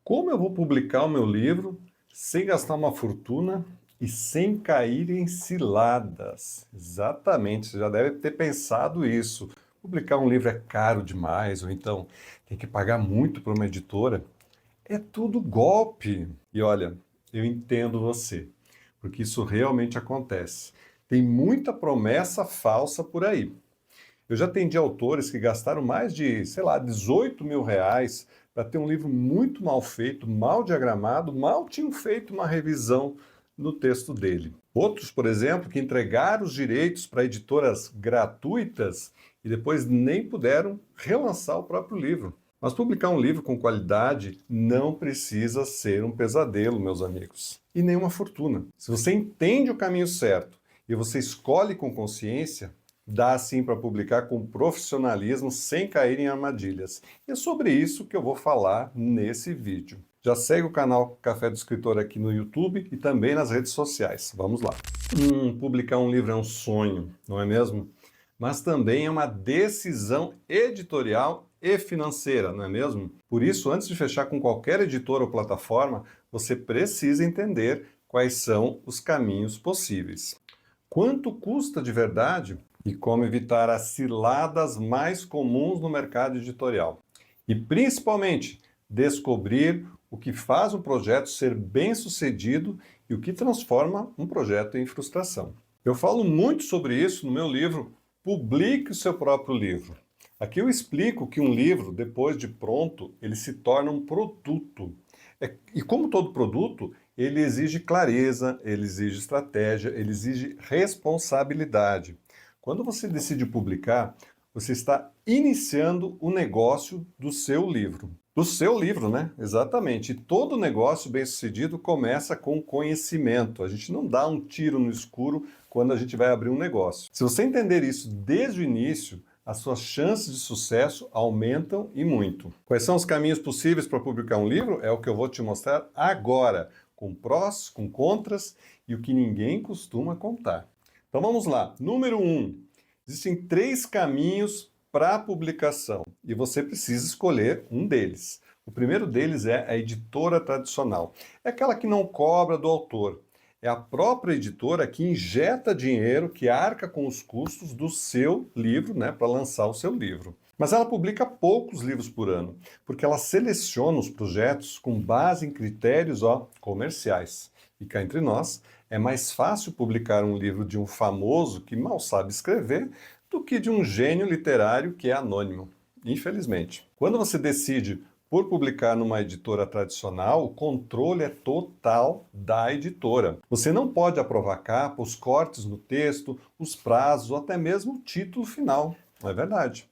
Como eu vou publicar o meu livro sem gastar uma fortuna e sem cair em ciladas? Exatamente, você já deve ter pensado isso. Publicar um livro é caro demais, ou então tem que pagar muito para uma editora. É tudo golpe. E olha, eu entendo você, porque isso realmente acontece. Tem muita promessa falsa por aí. Eu já atendi autores que gastaram mais de, sei lá, 18 mil reais para ter um livro muito mal feito, mal diagramado, mal tinham feito uma revisão no texto dele. Outros, por exemplo, que entregaram os direitos para editoras gratuitas e depois nem puderam relançar o próprio livro. Mas publicar um livro com qualidade não precisa ser um pesadelo, meus amigos, e nem uma fortuna. Se você entende o caminho certo e você escolhe com consciência, dá sim para publicar com profissionalismo sem cair em armadilhas. E é sobre isso que eu vou falar nesse vídeo. Já segue o canal Café do Escritor aqui no YouTube e também nas redes sociais. Vamos lá. Publicar um livro é um sonho, não é mesmo? Mas também é uma decisão editorial e financeira, não é mesmo? Por isso, antes de fechar com qualquer editora ou plataforma, você precisa entender quais são os caminhos possíveis. Quanto custa de verdade e como evitar as ciladas mais comuns no mercado editorial. E principalmente, descobrir o que faz um projeto ser bem-sucedido e o que transforma um projeto em frustração. Eu falo muito sobre isso no meu livro Publique o seu próprio livro. Aqui eu explico que um livro, depois de pronto, ele se torna um produto. E como todo produto, ele exige clareza, ele exige estratégia, ele exige responsabilidade. Quando você decide publicar, você está iniciando o negócio do seu livro. Do seu livro, né? Exatamente. E todo negócio bem-sucedido começa com conhecimento. A gente não dá um tiro no escuro quando a gente vai abrir um negócio. Se você entender isso desde o início, as suas chances de sucesso aumentam e muito. Quais são os caminhos possíveis para publicar um livro? É o que eu vou te mostrar agora, com prós, com contras e o que ninguém costuma contar. Então vamos lá. Número 1. Existem 3 caminhos para a publicação e você precisa escolher um deles. O primeiro deles é a editora tradicional. É aquela que não cobra do autor. É a própria editora que injeta dinheiro, que arca com os custos do seu livro, né, para lançar o seu livro. Mas ela publica poucos livros por ano, porque ela seleciona os projetos com base em critérios comerciais. E cá entre nós, é mais fácil publicar um livro de um famoso que mal sabe escrever do que de um gênio literário que é anônimo, infelizmente. Quando você decide por publicar numa editora tradicional, o controle é total da editora. Você não pode aprovar capa, os cortes no texto, os prazos ou até mesmo o título final. Não é verdade?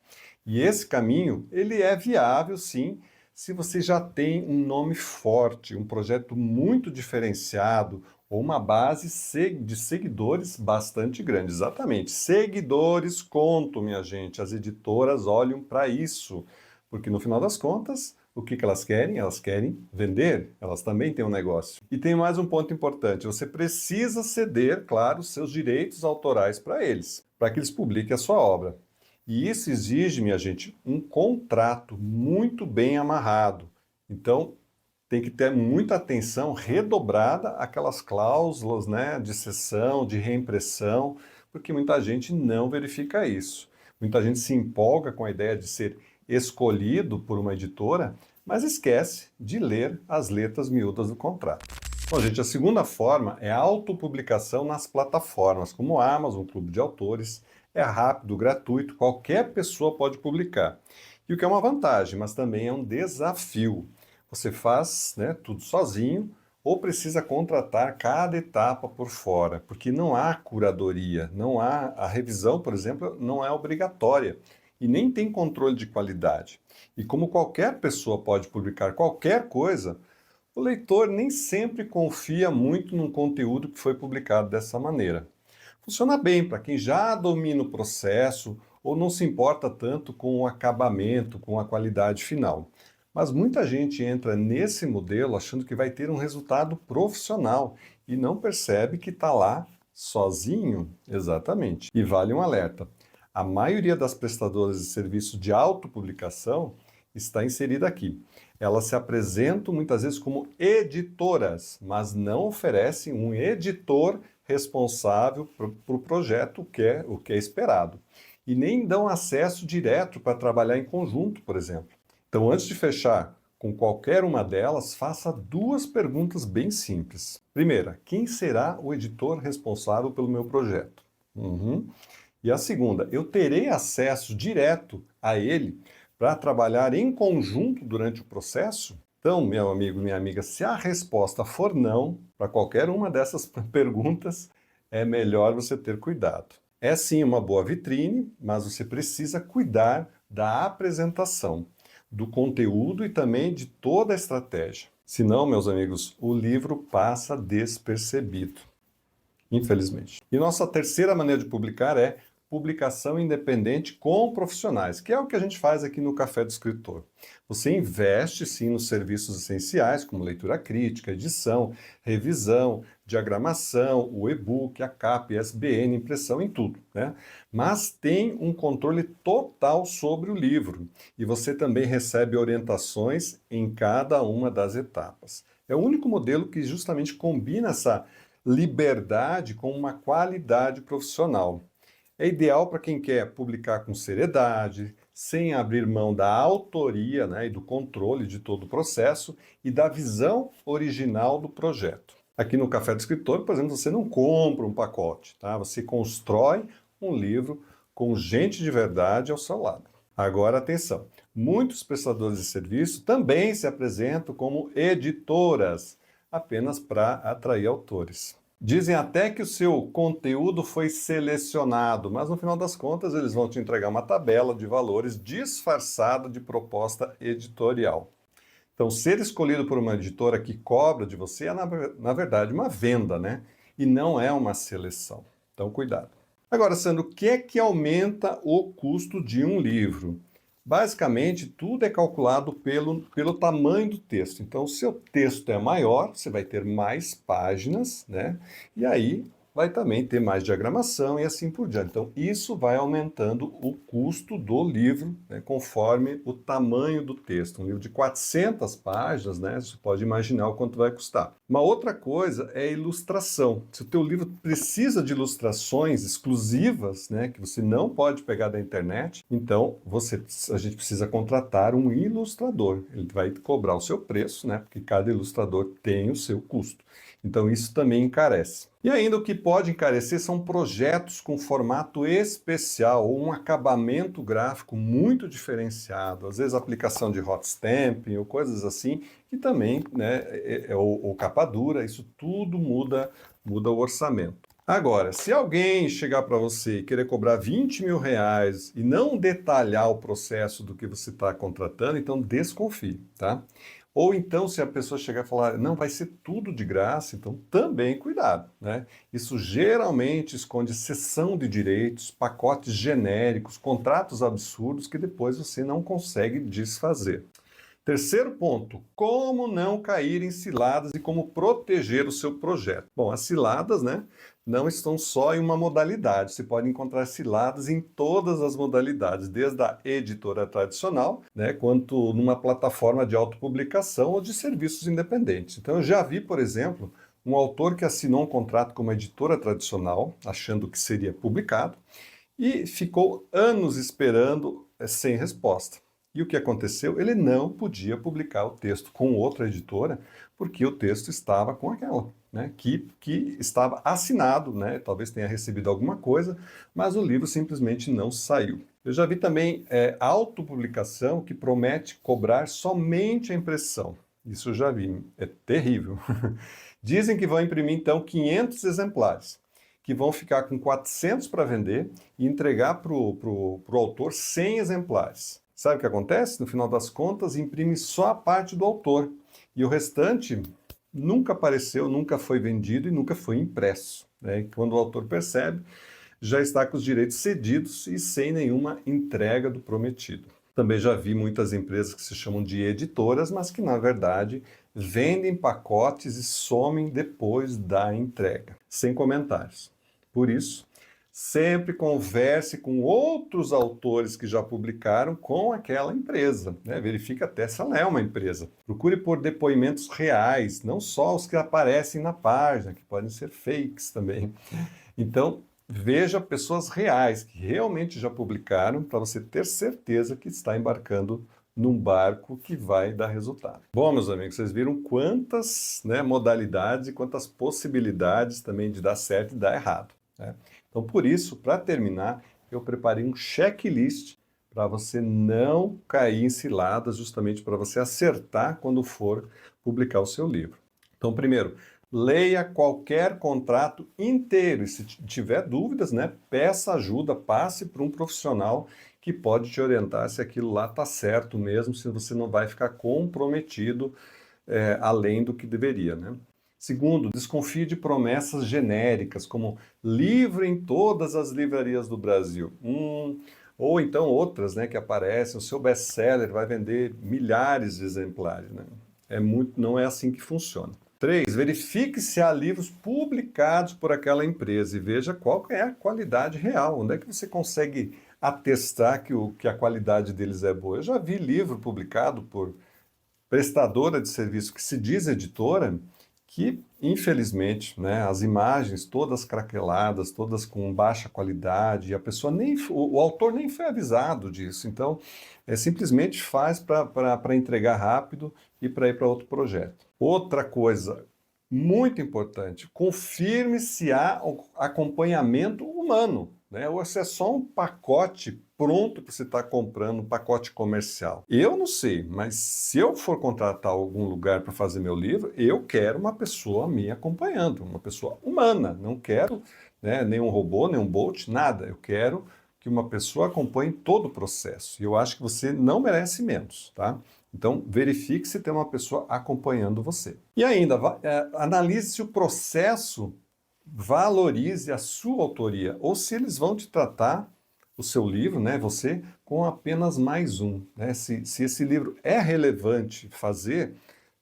E esse caminho, ele é viável sim, se você já tem um nome forte, um projeto muito diferenciado ou uma base de seguidores bastante grande. Exatamente. Seguidores contam, minha gente. As editoras olham para isso, porque no final das contas, o que elas querem? Elas querem vender, elas também têm um negócio. E tem mais um ponto importante: você precisa ceder, claro, seus direitos autorais para eles, para que eles publiquem a sua obra. E isso exige, minha gente, um contrato muito bem amarrado. Então, tem que ter muita atenção redobrada àquelas cláusulas, né, de cessão, de reimpressão, porque muita gente não verifica isso. Muita gente se empolga com a ideia de ser escolhido por uma editora, mas esquece de ler as letras miúdas do contrato. Bom, gente, a segunda forma é a autopublicação nas plataformas, como a Amazon, Clube de Autores. É rápido, gratuito, qualquer pessoa pode publicar. E o que é uma vantagem, mas também é um desafio. Você faz, né, tudo sozinho ou precisa contratar cada etapa por fora, porque não há curadoria, não há a revisão, por exemplo, não é obrigatória e nem tem controle de qualidade. E como qualquer pessoa pode publicar qualquer coisa, o leitor nem sempre confia muito num conteúdo que foi publicado dessa maneira. Funciona bem para quem já domina o processo ou não se importa tanto com o acabamento, com a qualidade final. Mas muita gente entra nesse modelo achando que vai ter um resultado profissional e não percebe que está lá sozinho. Exatamente. E vale um alerta: a maioria das prestadoras de serviços de autopublicação está inserida aqui. Elas se apresentam muitas vezes como editoras, mas não oferecem um editor responsável para o projeto, o que é esperado. E nem dão acesso direto para trabalhar em conjunto, por exemplo. Então, antes de fechar com qualquer uma delas, faça duas perguntas bem simples. Primeira, quem será o editor responsável pelo meu projeto? E a segunda, eu terei acesso direto a ele para trabalhar em conjunto durante o processo? Então, meu amigo, minha amiga, se a resposta for não para qualquer uma dessas perguntas, é melhor você ter cuidado. É sim uma boa vitrine, mas você precisa cuidar da apresentação, do conteúdo e também de toda a estratégia. Senão, meus amigos, o livro passa despercebido, infelizmente. E nossa terceira maneira de publicar é publicação independente com profissionais, que é o que a gente faz aqui no Café do Escritor. Você investe sim nos serviços essenciais, como leitura crítica, edição, revisão, diagramação, o e-book, a capa, ISBN, impressão, em tudo, né? Mas tem um controle total sobre o livro e você também recebe orientações em cada uma das etapas. É o único modelo que justamente combina essa liberdade com uma qualidade profissional. É ideal para quem quer publicar com seriedade, sem abrir mão da autoria, né, e do controle de todo o processo e da visão original do projeto. Aqui no Café do Escritor, por exemplo, você não compra um pacote, tá? Você constrói um livro com gente de verdade ao seu lado. Agora, atenção, muitos prestadores de serviço também se apresentam como editoras, apenas para atrair autores. Dizem até que o seu conteúdo foi selecionado, mas no final das contas eles vão te entregar uma tabela de valores disfarçada de proposta editorial. Então, ser escolhido por uma editora que cobra de você é, na verdade, uma venda, né? E não é uma seleção. Então, cuidado. Agora, Sandro, o que é que aumenta o custo de um livro? Basicamente, tudo é calculado pelo tamanho do texto. Então, se o texto é maior, você vai ter mais páginas, né? E aí vai também ter mais diagramação e assim por diante. Então, isso vai aumentando o custo do livro, né, conforme o tamanho do texto. Um livro de 400 páginas, né, você pode imaginar o quanto vai custar. Uma outra coisa é a ilustração. Se o teu livro precisa de ilustrações exclusivas, né, que você não pode pegar da internet, então a gente precisa contratar um ilustrador. Ele vai cobrar o seu preço, né, porque cada ilustrador tem o seu custo. Então, isso também encarece. E ainda o que pode encarecer são projetos com formato especial ou um acabamento gráfico muito diferenciado, às vezes aplicação de hot stamping ou coisas assim, que também, né, ou capa dura, isso tudo muda o orçamento. Agora, se alguém chegar para você e querer cobrar 20 mil reais e não detalhar o processo do que você está contratando, então desconfie, tá? Ou então, se a pessoa chegar e falar, não, vai ser tudo de graça, então também cuidado, né? Isso geralmente esconde cessão de direitos, pacotes genéricos, contratos absurdos que depois você não consegue desfazer. Terceiro ponto, como não cair em ciladas e como proteger o seu projeto. Bom, as ciladas, né, não estão só em uma modalidade, você pode encontrar ciladas em todas as modalidades, desde a editora tradicional, né, quanto numa plataforma de autopublicação ou de serviços independentes. Então eu já vi, por exemplo, um autor que assinou um contrato com uma editora tradicional, achando que seria publicado, e ficou anos esperando sem resposta. E o que aconteceu? Ele não podia publicar o texto com outra editora, porque o texto estava com aquela, né, que estava assinado, né, talvez tenha recebido alguma coisa, mas o livro simplesmente não saiu. Eu já vi também autopublicação que promete cobrar somente a impressão. Isso eu já vi, é terrível. Dizem que vão imprimir então 500 exemplares, que vão ficar com 400 para vender e entregar para o autor 100 exemplares. Sabe o que acontece? No final das contas, imprime só a parte do autor. E o restante nunca apareceu, nunca foi vendido e nunca foi impresso, né? Quando o autor percebe, já está com os direitos cedidos e sem nenhuma entrega do prometido. Também já vi muitas empresas que se chamam de editoras, mas que na verdade vendem pacotes e somem depois da entrega, sem comentários. Por isso, Sempre converse com outros autores que já publicaram com aquela empresa, né? Verifique até se ela é uma empresa. Procure por depoimentos reais, não só os que aparecem na página, que podem ser fakes também. Então, veja pessoas reais que realmente já publicaram para você ter certeza que está embarcando num barco que vai dar resultado. Bom, meus amigos, vocês viram quantas, né, modalidades e quantas possibilidades também de dar certo e dar errado, né? Então, por isso, para terminar, eu preparei um checklist para você não cair em ciladas, justamente para você acertar quando for publicar o seu livro. Então, primeiro, leia qualquer contrato inteiro e se tiver dúvidas, né, peça ajuda, passe para um profissional que pode te orientar se aquilo lá está certo mesmo, se você não vai ficar comprometido além do que deveria, né? Segundo, desconfie de promessas genéricas, como livro em todas as livrarias do Brasil. Ou então outras, né, que aparecem, o seu best-seller vai vender milhares de exemplares, né? Não é assim que funciona. 3. Verifique se há livros publicados por aquela empresa e veja qual é a qualidade real. Onde é que você consegue atestar que a qualidade deles é boa? Eu já vi livro publicado por prestadora de serviço que se diz editora, que infelizmente, né, as imagens todas craqueladas, todas com baixa qualidade, e a pessoa nem, o autor nem foi avisado disso, então simplesmente faz para entregar rápido e para ir para outro projeto. Outra coisa muito importante, confirme se há acompanhamento humano, né? Ou se é só um pacote pronto que você está comprando, um pacote comercial. Eu não sei, mas se eu for contratar algum lugar para fazer meu livro, eu quero uma pessoa me acompanhando, uma pessoa humana. Não quero, né, nenhum robô, nenhum bot, nada. Eu quero que uma pessoa acompanhe todo o processo. E eu acho que você não merece menos, tá? Então, verifique se tem uma pessoa acompanhando você. E ainda, analise se o processo valorize a sua autoria, ou se eles vão te tratar o seu livro, né, você, com apenas mais um, né? Se esse livro é relevante fazer,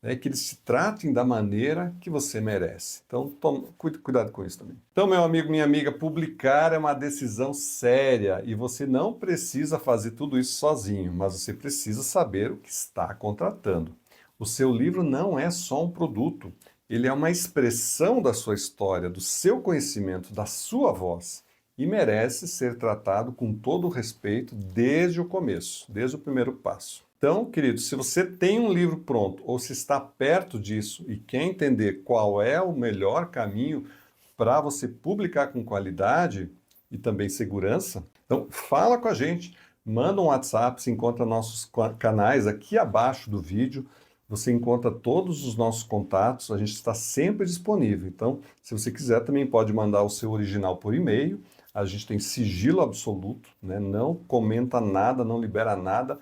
né, que eles te tratem da maneira que você merece. Então, cuidado com isso também. Então, meu amigo, minha amiga, publicar é uma decisão séria e você não precisa fazer tudo isso sozinho, mas você precisa saber o que está contratando. O seu livro não é só um produto, ele é uma expressão da sua história, do seu conhecimento, da sua voz e merece ser tratado com todo o respeito desde o começo, desde o primeiro passo. Então, querido, se você tem um livro pronto ou se está perto disso e quer entender qual é o melhor caminho para você publicar com qualidade e também segurança, então fala com a gente, manda um WhatsApp, se encontra nossos canais aqui abaixo do vídeo, você encontra todos os nossos contatos, a gente está sempre disponível. Então, se você quiser, também pode mandar o seu original por e-mail, a gente tem sigilo absoluto, né? Não comenta nada, não libera nada,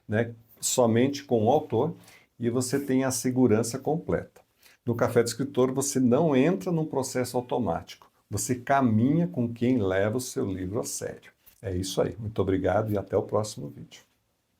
né? Somente com o autor e você tem a segurança completa. No Café do Escritor você não entra num processo automático, você caminha com quem leva o seu livro a sério. É isso aí, muito obrigado e até o próximo vídeo.